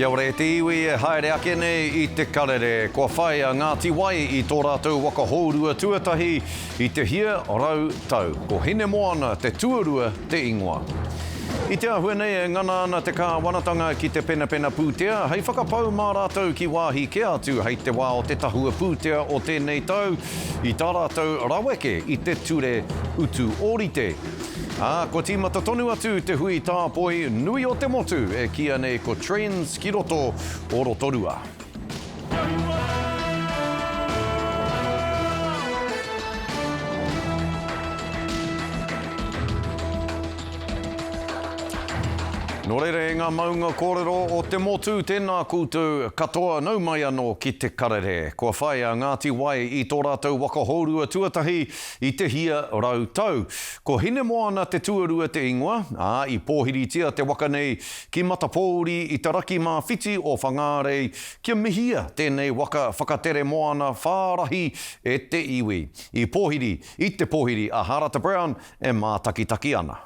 Kia ora te iwi e haere ake nei I te karere. Kua whai a Ngāti Wai I tō rātou waka hōrua tuatahi I te hia rau tau. Ko Hinemoana te tuarua te ingoa. I te Huarere e ngana ana te kāwanatanga ki te pena pūtea, hei whakapau mā rātou ki wāhi ke atu hei te wā o te tahua pūtea o tēnei tau, I tā rātou raweke I te ture utu orite. Ko tīmata tonu atu te hui tāpoi nui o te motu e kia nei ko Trends ki roto o Rotorua. Nō reira e ngā maunga kōrero o te motu tēnā koutou katoa nau mai anō ki te karere. Kua whai a Ngāti Wai I tō rātou waka hōrua tuatahi I te hia rau tau. Ko Hinemoana te tuarua te ingoa, I pōhiritia te waka nei ki Matapae I te raki mā whiti o Whangārei kia mihia tēnei waka whakatere moana whārahi e te iwi. I te pōhiri a Harata Brown e mātakitaki ana.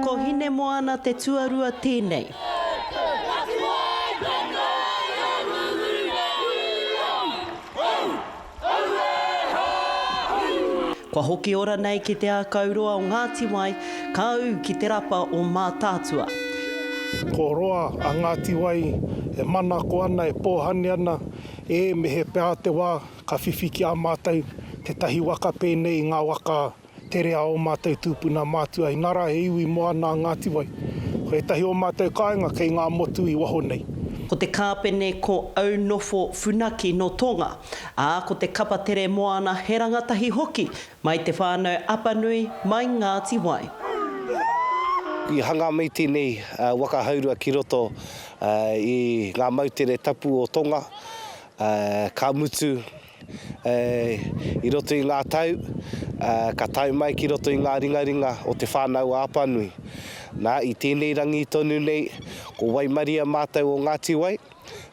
Ko Hinemoana te tuarua tēnei. Kua hoki ora nei ki te ākauroa o Ngāti Wai, ka au ki te rapa o Mātātua. Ko roa a Ngāti Wai e mana ko ana e pōhani ana e me he pēa te wā ka whiwhiki a mātou te tahi waka pēnei ngā waka tere a o mātou tūpuna mātua I nara e iwi moana Ngāti Wai. Ko e tahi o mātou kāinga kei ngā motu I waho nei. Ko te kāpene ko au nofo funaki no tonga, ko te kapa tere moana he rangatahi hoki mai te whānau apanui mai Ngāti Wai. I hanga mai tēnei waka haurua ki roto I ngā mautere tapu o tonga, ka mutu I roto I ngā tau, ka tau mai ki roto I ngā ringaringa o te whānau āpanui. Nā, I tēnei rangi tonu nei, ko Waimaria mātou o Ngāti Wai,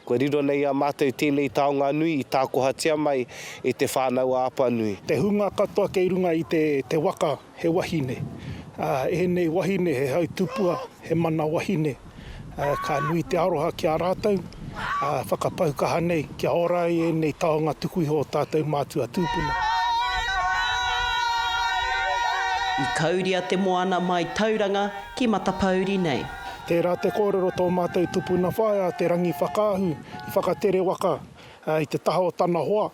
ko riro nei a mātou tēnei taonga nui I tā kohatia mai e te whānau āpanui. Te hunga katoa kei runga I te waka he wahine. E nei wahine he hau tupua, he mana wahine. Ka nui te aroha ki a rātou, whakapaukaha nei, kia ora e nei taonga tukuiho o tātou mātua tūpuna. I kauria te moana mai tauranga ki Matapae nei. Tērā te kōrero tō mātou tupuna whaia, te rangi whakāhu, I whakatere waka, I te taha o tana hoa,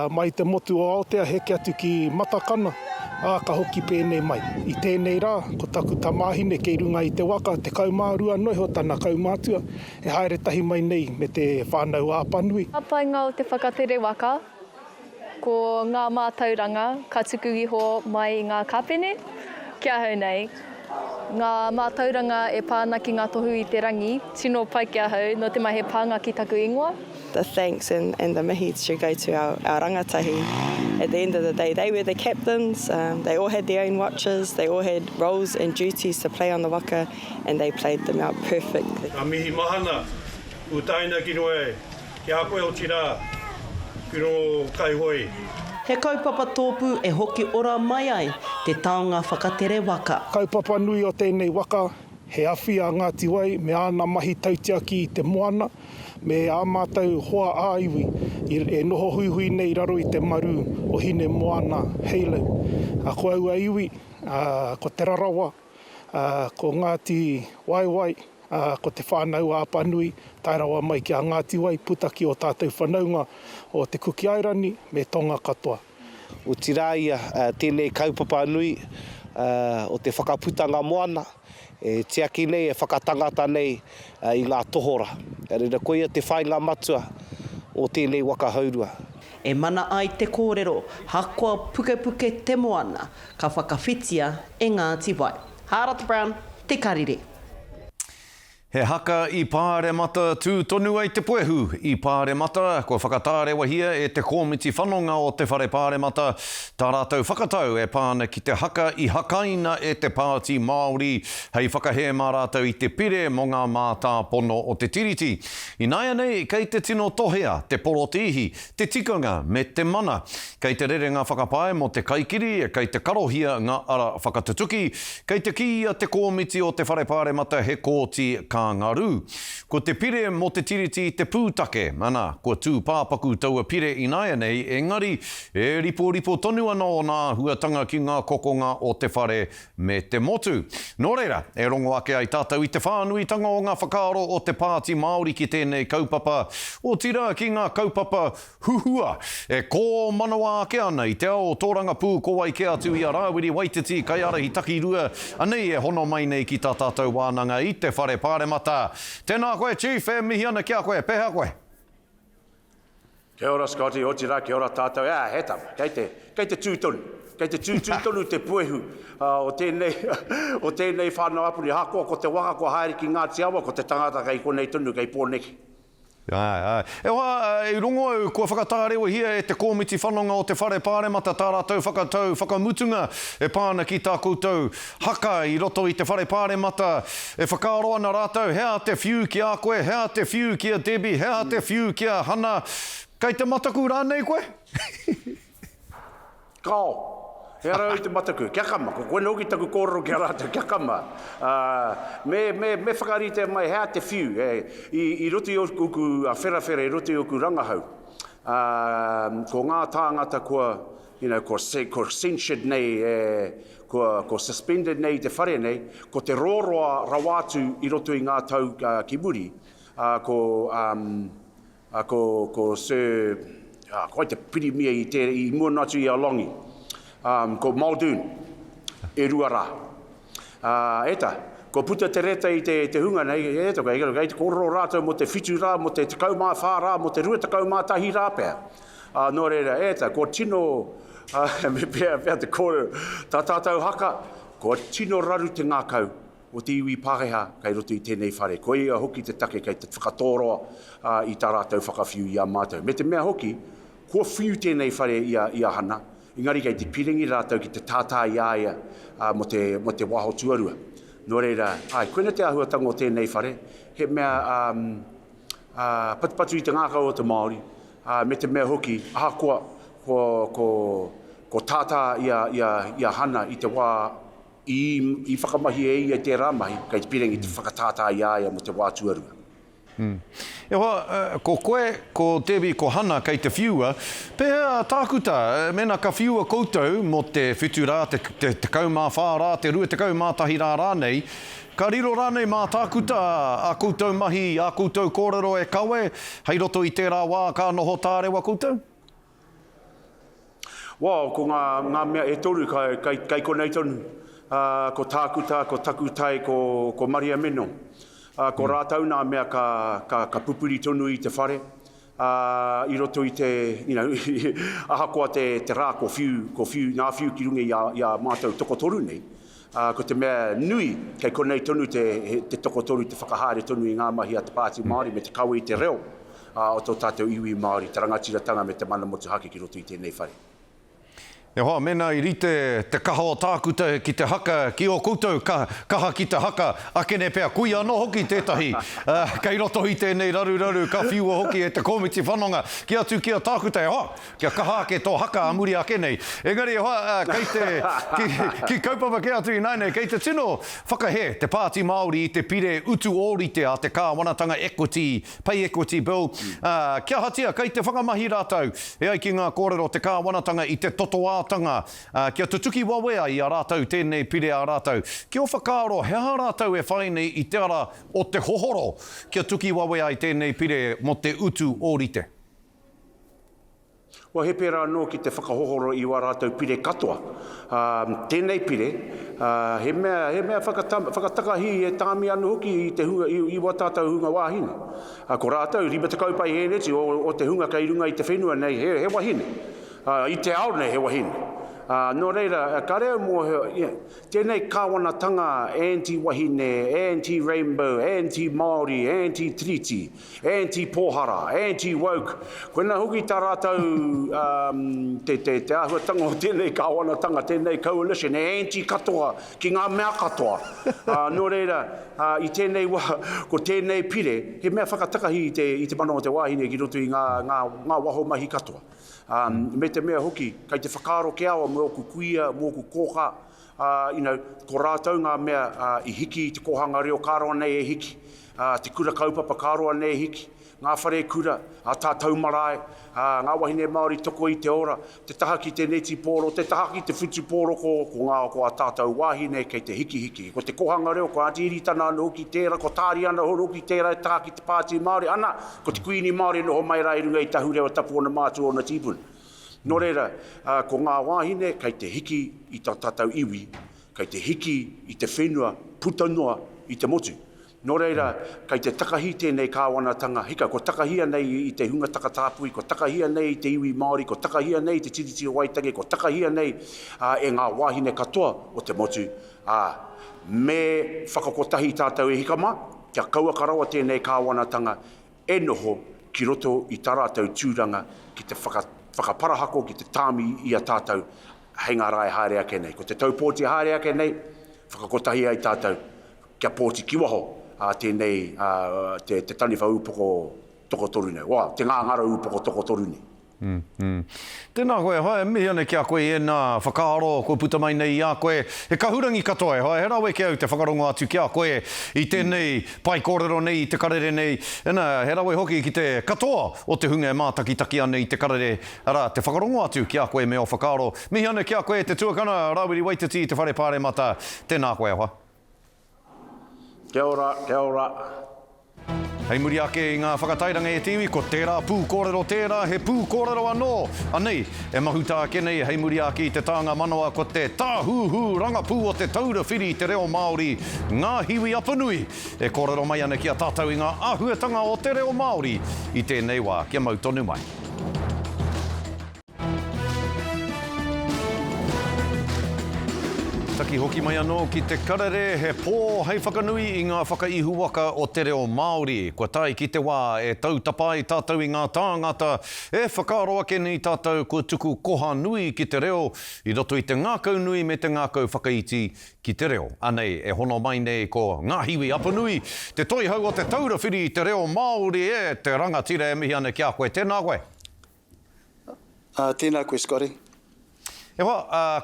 mai te motu o Aotea heke atu ki matakana, ka hoki pēnei mai. I tēnei rā, ko taku tamāhine kei runga I te waka, te kaumārua noiho tana kaumātua, e haere tahi mai nei me te whānau āpanui. Apainga o te whakatere waka, ko ngā mātauranga, ka tuku iho mai ngā kāpene, kia hau nei. Ngā mātauranga e pāna ki ngā tohu I te rangi, tino pai kia hau, no te mai he pānga ki taku ingoa. The thanks and the mihi should go to our rangatahi. At the end of the day, they were the captains, they all had their own watches, they all had roles and duties to play on the waka, and they played them out perfectly. Ngā mihi mahana, utaina ki noe, ki a koe o tira, ki no kai hoi. He kaupapa tōpū e hoki ora mai ai te taonga whakatere waka. Kaupapa nui o tēnei waka, he awhi a Ngāti Wai, me āna mahi tautiaki I te moana, me ā mātou hoa āiwi, e noho hui nei raro I te maru o Hinemoana heilau. Ko au a iwi, ko te rarawa, ko Ngāti Wai, ko te whānau āpanui, tairawa mai ki a Ngāti Wai, putaki o tātou whanaunga o te kuki airani me tonga katoa. O tiraia tēnei kaupapa nui o te whakaputanga moana, e tiaki nei e whakatangata nei I ngā tohora. E reira koia te whainga matua o tēnei waka haurua. E mana ai te kōrero, hakoa puke te moana, ka whakawhitia e Ngāti Wai. Harata Brown, te karere. He haka I pāre mata tū tonu ai te poehu I pāre mata, ko whakatāre wahia e te kōmiti whanonga o te whare pāre mata. Tā rātou whakatau e pāna ki te haka I hakaina e te pāti Māori, hei whakahe mā rātou I te pire mo ngā mātā pono o te tiriti. I nāia nei, kei te tino tohea, te porotihi, te tikanga me te mana. Kei te rerenga whakapae mo te kaikiri, kei te karohia ngā ara whakatutuki, kei te kia te kōmiti o te whare pāre mata he kōti ngaru. Ko te pire mo te tiriti te pūtake, ana, ko tū pāpaku taua pire I nāia nei, engari, e ripo tonu anō nā huatanga ki ngā kokonga o te whare me te motu. Nō reira, e rongo ake ai tātou I te whānuitanga o ngā whakaaro o te pāti Māori ki tēnei kaupapa, o tira ki ngā kaupapa huhua. E kō manawa ake ana I te ao tōranga pū ko wai ke atu I a Rāwiri Waititi, kai ara I taki rua, Anei e hono mai nei ki tā tātou wānanga I te whare pāre mata. Tēnā koe, Chief, e mihi ana kia koe, pēhea koe. Kia ora, Scotty, o tira, kia ora tātou. He tama, kei te tūtonu. Kei te tūtonu te puehu o tēnei whānau apuni. Hākua ko te waka ko haere ki Ngāti Awa, ko te tangata kei konei tonu, kei pōneki. E wā, I rongo au, kua whakatāre o hia e te kōmiti whanonga o te whare pāre mata tā rātou whakamutunga e pāna ki tā koutou haka I roto I te whare pāre mata e whakaaro ana rātou, hea te whiu ki a koe, hea te whiu ki a Debbie, hea te whiu ki a Hana, kei te mataku rānei koe? Kao. Hea rau te mataku, kia kama, ko koe noki taku kōrero kia rātou, kia kama. Me whakarite mai hea te whiu, I roti o kuku wherawhera, I roti o ku rangahau. Ko ngā tāngata ko censured nei, ko suspended nei te whare nei, ko te rōroa rawātu I roto I ngā tau ki muri, ko Sir, koe te piri mia I muanatu I Alongi. Ko Muldoon, e ruara. Eta, ko puta te reta I te hunga nei, eta kei te kororo rātou mo te whitu rā, mo te kaumā whā rā, mo te rua te kaumā tahi rā pēr. Nō reira, eta, ko tino, me pēr te kōrero, tā tātou haka, ko tino raru te ngākau, o te iwi pāheha, kei roto I tēnei whare. Ko ia hoki te take, kei te whakatoroa I tā rātou whakawhiu I a mātou. Me te mea hoki, ko whiu tēnei whare I a hana, Ingari kei te piringi rātou ki te tātā I aia mo te waho tuarua. Nō reira, koina te ahuatanga o tēnei whare, he mea patupatu I te ngākau o te Māori, me te mea hoki, ahakoa ko tātā I a hana I te wā I whakamahi e ia te rāmahi, kei te piringi te whakatātā I aia mo te wā tuarua. E wā, ko koe, ko Debbie, ko Hana, kei te whiua, pēhea tākuta, mena ka whiua koutou mo te whitu rā, te kaumā whā rā, te rua te kaumā tahi rā rānei, ka riro rānei mā tākuta, a koutou mahi, a koutou kōrero e kawe, hei roto I tērā wā ka noho tāre wa koutou? Ko ngā mea e toru, kai konei tonu, ko tākuta, ko takutai, ko Maria Meno. Ko rātau nā mea ka pupuri tonu I te whare, I roto I te, ahakoa te rā ko whiu, ngā whiu ki runga I a mātou tokotoru nei. Ko te mea nui, kei konei tonu te tokotoru, te whakahāre tonu I ngā mahi a te pāti Māori, me te kaua I te reo, o tō tātou iwi Māori, te rangatiratanga me te mana motu hake ki roto I tēnei whare. E hoa, mena I rite te kaha o tākuta ki te haka, ki o koutou kaha ki te haka, akene pēr, kui anō hoki tētahi, kei roto I tēnei raru, ka whiua hoki e te kōmiti whanonga, ki atu ki a tākuta, e hoa, kia kaha ake tō haka a muri akenei. Engari, e hoa, ki kaupapa ki atu I nainei, kei te tino whakahe, te pāti Māori I te pire utu ōrite a te kāwanatanga equity, pay equity bill, kia hatia, kei te whakamahi rātou, e ai ki ngā kōrero te kāwanatanga I te totoā kia tutuki wawea I a rātou, tēnei pire a rātou. Kia o whakaaro, hea rātou e whainei I te ara o te hohoro, kia tuki wawea I tēnei pire mo te utu ōrite. He pērā anō ki te whakahohoro I wā rātou pire katoa. Tēnei pire, he mea whakatakahi e tāmi anu hoki I te hunga, I wā tātou hunga wāhine. Ko rātou, riba te kaupai he neti o te hunga kei runga I te whenua nei, he wahine. I te ao nei he wahine. No reira, ka reo mua heo, tēnei kāwanatanga, anti-wahine, anti-rainbow, anti-Māori, anti-treaty, anti-pohara, anti-woke. Koina hoki tā rātou te ahuatanga o tēnei kāwanatanga, tēnei coalition, anti-katoa, ki ngā mea katoa. No reira, i tēnei ko tēnei pire, he mea whakatakahi i te mana o te wāhine ki roto i ngā waho mahi katoa. Me te mea hoki, kai te whakaro ke awa mo ku kuia, mo ku koha, ko rātou ngā mea i hiki, te kohanga reo kāroa nei e hiki, te kura kaupapa kāroa nei e hiki, ngā whare kura, tā taumarae, ngā wahine Māori toko i te ora, te taha ki te neti pōro, te taha ki te whitu pōro ko a tātou wāhine kei te hiki. Ko te kohanga reo, ko ati iritana anu hoki tērā, ko tāri ana horo hoki tērā, taha ki te pāti Māori, ana, ko te kuini Māori noho mai rai runga i tahu reo tapu ona mātu ona tīpun. Nō reira, ko ngā wāhine, kei te hiki i tā tātou iwi, kei te hiki i te whenua, putanua i te motu. Nō reira, kei te takahi tēnei kāwanatanga hika, ko takahia nei i te hunga takatāpui, ko takahia nei i te iwi Māori, ko takahia nei i te tiriti o Waitangi, ko takahia nei e ngā wāhine katoa o te motu. Me whakakotahi tātou e hika mā, kia kaua karawa tēnei kāwanatanga e noho ki roto i tā rātou tūranga ki te whakaparahako, ki te tāmi i a tātou hei ngā rai haere ake nei. Ko te taupōti haere ake nei, whakakotahi ai tātou kia pōti kiwaho. Tēnei, te taniwha upoko toko toru nei. Te ngāngara upoko toko toru nei. Tēnā koe, hae, mihi ane kia koe e nā whakaaro, koe puta mai nei a koe. He kahurangi katoa, hae, he rawe ke au te whakarongo atu kia koe i tēnei pai kōrero nei, i te karere nei. He rawe hoki ki te katoa o te hunga e mātakitaki ane i te karere. Ara, te whakarongo atu kia koe me o whakaaro. Mihi ane kia koe te tuakana, Rawiri Waititi, te whare pāre mata. Tēnā koe, hoa. Kia ora, kia ora. Hei muri ake i ngā whakatairanga e tiwi, ko tērā pū kōrero tērā, he pū kōrero anō. Anei, e mahuta ake nei, hei muri ake i te tānga manoa, ko te tāhūhū rangapū o te taura whiri te reo Māori, ngā hiwi apanui. E kōrero mai ane kia tātou i ngā āhuatanga o te reo Māori, i tēnei wā, kia mau tonu mai. Taki hoki mai anō ki te karere, he pō hei whakanui i ngā whakaihu waka o te reo Māori. Kua tai ki te wā e tautapai tātou i ngā tāngata, e whakaaro ake nei tātou kua tuku koha nui ki te reo, i roto i te ngākau nui me te ngākau whakaiti ki te reo. Anei, e hono mai nei ko ngā hiwi apanui, te toihau o te taura whiri i te reo Māori e te rangatira e mihi ane kia koe. Tēnā koe? Tēnā koe, Scotty. E wā,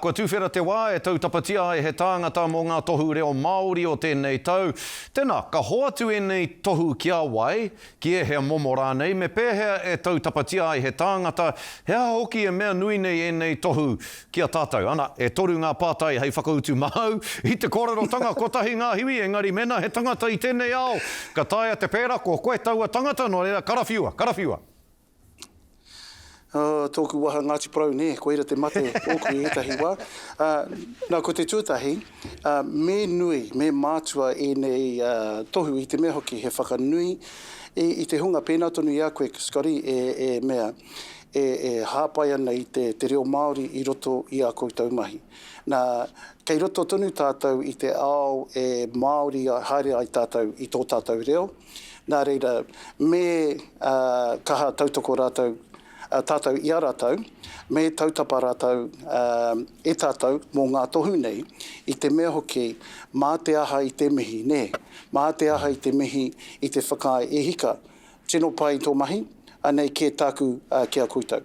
kua tūwhera te wā e tautapatia e he tāngata mō ngā tohu reo Māori o tēnei tau. Tēnā, ka hoatu e nei tohu kia wai, ki e hea momo rānei, me pēhea e tautapatia e he tāngata, hea hoki e mea nui nei e nei tohu kia tātou. Ana, e toru ngā pātai hei whakautu mahau, i te kōrero tanga kotahi ngā hiwi, engari mena he tangata i tēnei ao. Ka taia te pēra, ko koe taua tangata, no reira, karawhiua, karawhiua. Tōku waha Ngāti Parau ne, ko ira te mate oku i etahi wā. Nā, ko te tuatahi, me nui, me mātua e nei tohu i te mea hoki he whakanui, i te hunga pēnā tonu i a koe, Scotty, mea, hāpai ana i te reo Māori i roto i a koe taumahi. Nā, kei roto tonu tātou i te ao e Māori haere ai tātou i tō tātou reo. Nā reira, me kaha tautoko rātou, tātou i a rātou, me tautapa rātou e tātou mō ngā tohu nei, i te mea hoki, mā te aha i te mihi, ne, mā te aha i te mihi i te whakae e hika, tino pai tō mahi, anei ke tāku kia koutou.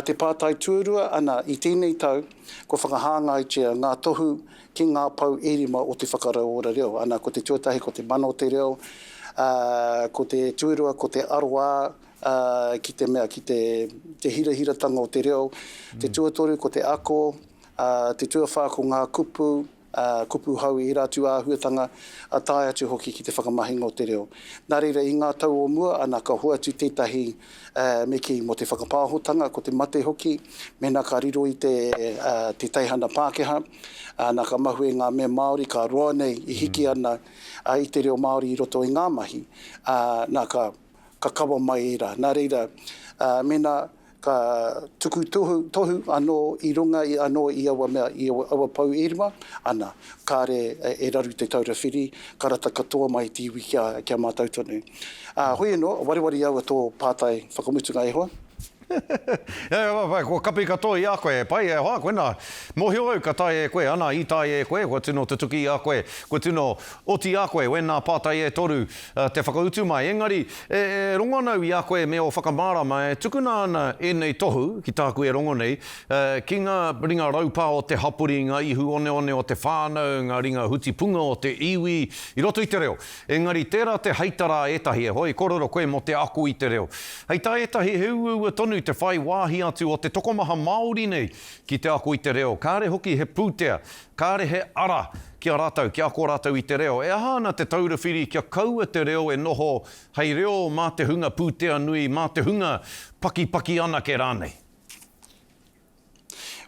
Te pātai tuarua, ana i tēnei tau, ko whakahāngai tia ngā tohu ki ngā pau erima o te whakarau ora reo, ana ko te tuatahi, ko te mana o te reo, ko te tuarua, ko te aroa, ki te mea, ki te hira-hiratanga o te reo, te tuatoru ko te ako, te tuawha ko ngā kupu, kupu hau i rātu āhuatanga, tāi atu hoki ki te whakamahinga o te reo. Nā reira, i ngā tau o mua, ana ka hoatu tētahi me ki mo te whakapāhotanga, ko te mate hoki, me nā ka riro i te teihana Pākehā, nā ka mahu e ngā mea Māori, ka roa nei i hiki ana i te reo Māori i roto i ngā mahi, nā ka kawa mai ira. Nā reira, mena ka tuku tohu anō i runga i anō i awa mea i awa pau irima, ana kāre e raru te taura whiri, karata katoa mai te iwi kia mātou tonu. Hoi anō, wariwari au tō pātai whakamutunga e hoa. Ko kapi katoa i a koe, pai e hoa, koe nā mohio au ka tai e koe, ana i tai e koe, ko tino te tuki i a koe, ko tino oti a koe, wen nā pātai e toru te whakautu mai. Engari, rongonau i a koe me o whakamārama, tukuna ana enei tohu, ki tāku e rongonei, ki ngā ringa raupā o te hapuri, ngā ihu one o te whānau, ngā ringa hutipunga o te iwi, i roto i te reo. Engari, tērā te haitara etahi e hoi, kororo koe mo te aku i te reo. Heita etahi heuua tonu te whai wāhi atu o te tokomaha Māori nei ki te ako i te reo. Kāre hoki he pūtea, kāre he ara kia rātau, kia ako rātau i te reo. E ahana te taurawhiri kia kaua te reo e noho hei reo mā te hunga pūtea nui, mā te hunga paki ana ke rānei.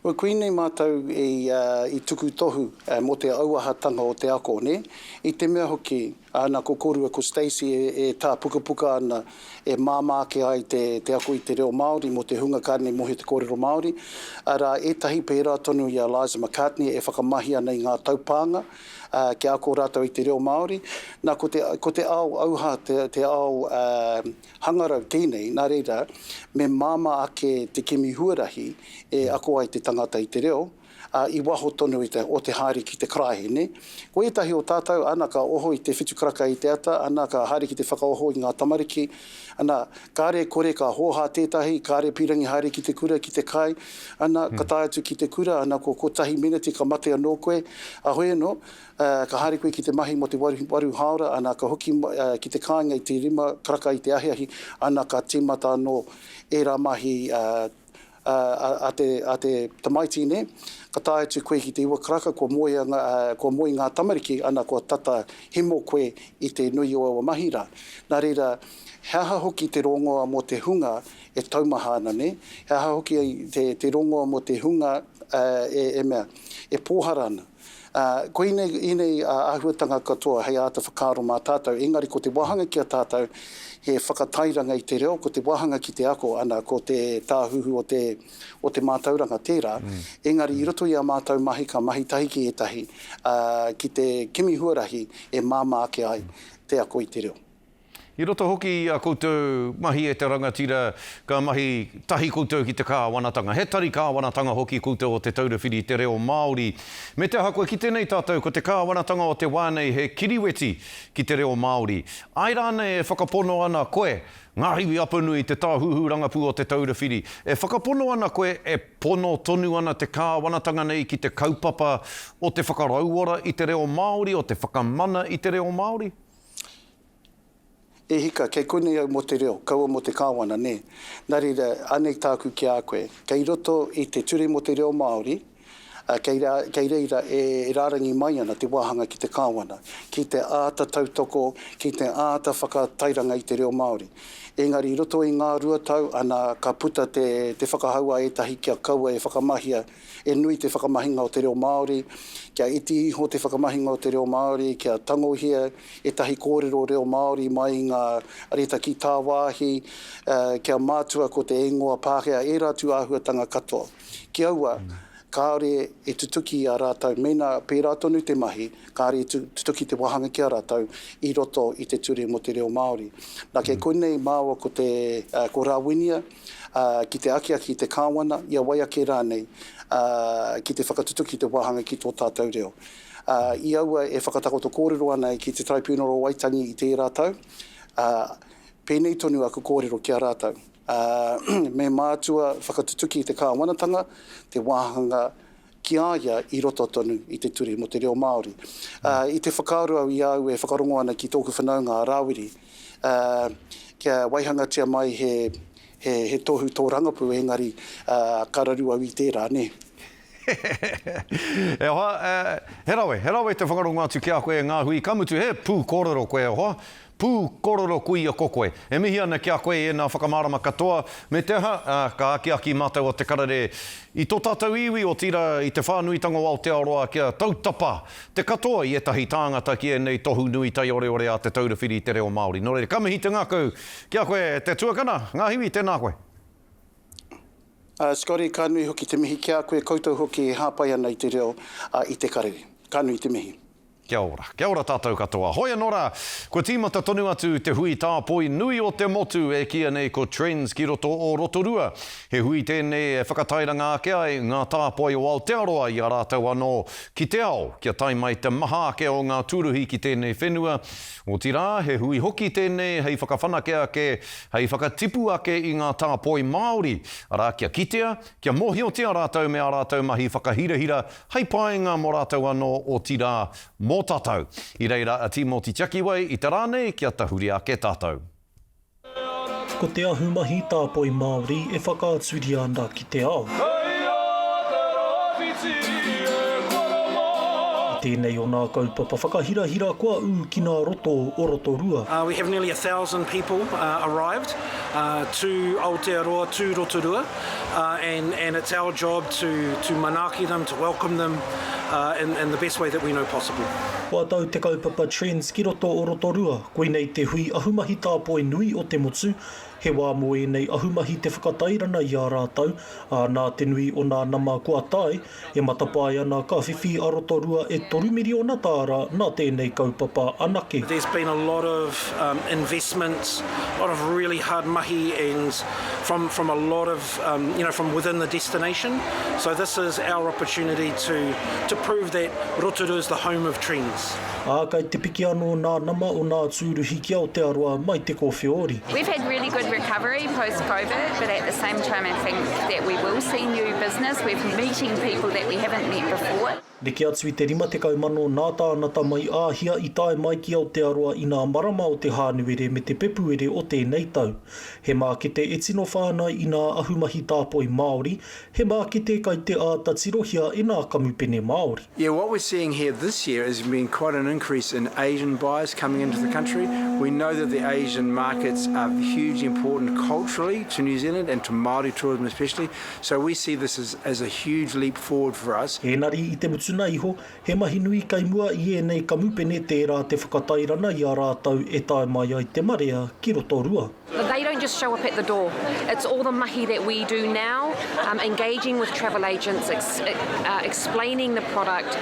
Koinei mātou i tuku tohu mo te auahatanga o te ako, ne? I te mea hoki, ana ko korua ko Stacey e tā puka ana e māmāke ai te ako i te reo Māori mo te hunga kāne mohi te kōrero Māori. Ara etahi pērā tonu i a Liza McCartney e whakamahi ana i ngā taupānga ki ako rātau i te reo Māori. Nā ko te ao auha, te ao hangarau tēnei, nā reira, me māma ake te kimi huarahi e ako ai te tangata i te reo, i waho tonu o te haere ki te krahe, ne? Ko etahi o tātou, ana ka oho i te whitukaraka i te ata, ana ka haere ki te whakaoho i ngā tamariki, ana kāre kore ka hoha tētahi, kāre pirangi haere ki te kura, ki te kai, ana ka tae atu ki te kura, ana ko tahi minati ka mate anō koe, a hoi anō, ka haere koe ki te mahi mo te waru haora, ana ka hoki ki te kāinga i te rima karaka i te ahiahi, ana ka tīmata anō e rā mahi a te tamaiti, ne? Ka tae atu koe ki te iwa karaka, ko moi ngā tamariki, ana ko tata himo koe i te nui o awa mahira. Nā reira, heaha hoki te rongoa mo te hunga e taumaha ana, ne? Heaha hoki te rongoa mo te hunga e pōhara ana. Ko inei āhuatanga katoa hei āta whakaaro mā tātou, engari ko te wahanga ki a tātou, he whakatairanga i te reo, ko te wahanga ki te ako, ana ko te tāhuhu o te mātauranga tērā. Engari, i roto i a mātau mahi ka mahi tahi ki etahi, ki te kimi huarahi e māmāke ai te ako i te reo. I roto hoki a koutou mahi e te rangatira, ka mahi tahi koutou ki te kāwanatanga. He tari kāwanatanga hoki koutou o te taurawhiri te reo Māori. Me te hakoe ki tēnei tātou, ko te kāwanatanga o te wānei he kiriweti ki te reo Māori. Ai rānei e whakapono ana koe, ngā hiwi apanui te tāhuhu rangapu o te taurawhiri. E whakapono ana koe e pono tonu ana te kāwanatanga nei ki te kaupapa o te whakarauora i te reo Māori, o te whakamana i te reo Māori? E hika, kei konei au mo te reo, kaua mo te kāwana, ne? Nā reira, anei tāku ki a koe. Kei roto i te ture mo te reo Māori, kei reira e rārangi mai ana te wāhanga ki te kāwana, ki te āta tautoko, ki te āta whakatairanga i te reo Māori. Engari, i roto i ngā ruatau, ana ka puta te whakahaua etahi kia kaua e whakamahia, e nui te whakamahinga o te reo Māori, kia iti iho te whakamahinga o te reo Māori, kia tangohia etahi kōrero reo Māori mai ngā reta ki tā wāhi, kia mātua ko te ingoa pāhea, e rātu āhuatanga katoa. Ki aua, kāre e tutuki a rātau, mena pērā tonu te mahi, kāre e tutuki te wahanga ki a rātau i roto i te ture mo te reo Māori. Nā kei konei māua ko rāwinia, ki te aki te kāwana, ia wai ake rānei, ki te whakatutuki te wahanga ki tō tātou reo. I aua e whakatakoto kōrero ana ki te traipūnoro waitangi i te rātau, pēnei tonu aku kōrero ki a rātau. Me mātua whakatutuki i te kāwanatanga, te wāhanga ki aia i roto tonu i te ture mo te reo Māori. I te whakaaro au i au e whakarongo ana ki tōku whanaunga a Rāwiri, kia waihanga tia mai he tohu tō rangapu engari kararu au i tērā, ne? E hoa, he rawe te whakarongo atu ki a koe ngā hui kamutu, he pū kōrero koe hoa. Pū kororo kui a kokoe. E mihi ana ki a koe e nā whakamārama katoa. Me te aha, ka aki mātou o te karere i tō tātou iwi o tira i te whānuitanga o Aotearoa kia tautapa. Te katoa i etahi tāngata ki e nei tohu nui tai ore a te taurawhiri i te reo Māori. Nō reira, kamihi te ngākau ki a koe te tuakana, ngā hiwi tēnā koe. Scotty, ka nui hoki te mihi kia koe koutou hoki e hāpai ana i te reo i te karere. Ka nui te mihi. Kia ora tātou katoa. Hoia nora, ko tīmata tonu atu te hui tāpoi nui o te motu e kia nei ko Trends ki roto o Rotorua. He hui tēnei e whakatairanga ake ai ngā tāpoi o Aotearoa i a rātou anō ki te ao. Kia tai mai te maha ake o ngā tūruhi ki tēnei whenua. O tirā, he hui hoki tēnei hei whakawhanake ake, hei whakatipu ake i ngā tāpoi Māori. Arā kia kitea, kia mohiotia rātou me a rātou mahi whakahirahira, hei paenga mo rātou anō o tirā mō tātou. I reira a Timoti Ngāti Wai i te rānei kia tahuri ake tātou. Ko te ahumahi tāpoi Māori e whakaaturi ana ki te ao. Tēnei o nā kaupapa whakahirahira kua ki nā roto o Rotorua. We have nearly 1,000 people arrived to Aotearoa, to Rotorua, and it's our job to manaaki them, to welcome them in the best way that we know possible. Kua tau te kaupapa Trends ki roto o Rotorua, koe nei te hui ahumahi tāpoi nui o te motu, he wā mo e nei ahumahi te whakatairana i a rātou, nā te nui o nā nama kua tai, e Matapae ana ka whiwhi a Rotorua e 3 miriona tāra nā tēnei kaupapa anake. There's been a lot of investments, a lot of really hard mahi, and from a lot of, from within the destination. So this is our opportunity to prove that Rotorua is the home of trends. Kai te piki anō nā nama o nā tūruhi ki Aotearoa mai te kōwhiori. We've had really good recovery post-COVID, but at the same time I think that we will see new business. We're meeting people that we haven't met before. Reke atu I te 50 mano nā tānata mai āhia I tae mai ki Aotearoa I nā marama o te hānuere me te pepuere o tēnei tau. He mākete e tino whānai I nā ahumahi tāpoi Māori, he mākete kai te ātatirohia I nā kamupene Māori. Yeah, what we're seeing here this year has been quite an increase in Asian buyers coming into the country. We know that the Asian markets are hugely important culturally to New Zealand and to Māori tourism especially, so we see this as a huge leap forward for us. Engari I te mutuna iho, he mahi nui kai mua I nei kamupene tērā te whakatairana I a rātou e tae mai ai te marea ki Rotorua. They don't just show up at the door. It's all the mahi that we do now, engaging with travel agents, explaining the product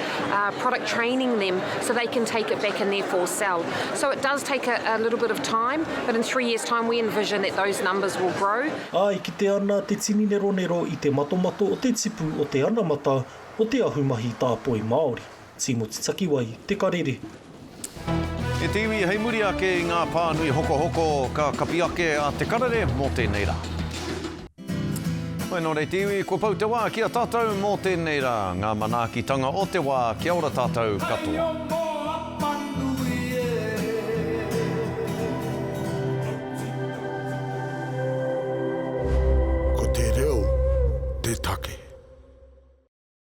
training them so they can take it back and therefore sell. So it does take a little bit of time, but in 3 years' time we envision that those numbers will grow. Ai, ki te ana te tini nero I te matomato o te tipu o te anamata o te ahumahi tāpoi Māori. Timoti Ngāti Wai, te karere. E te iwi hei muri ake I ngā pānui hoko ka kapi ake a te karere mō tēnei rā. Mai nō rei te iwi, ko pau te wā kia tātou mō tēnei rā. Ngā manaakitanga o te wā, kia ora tātou katoa.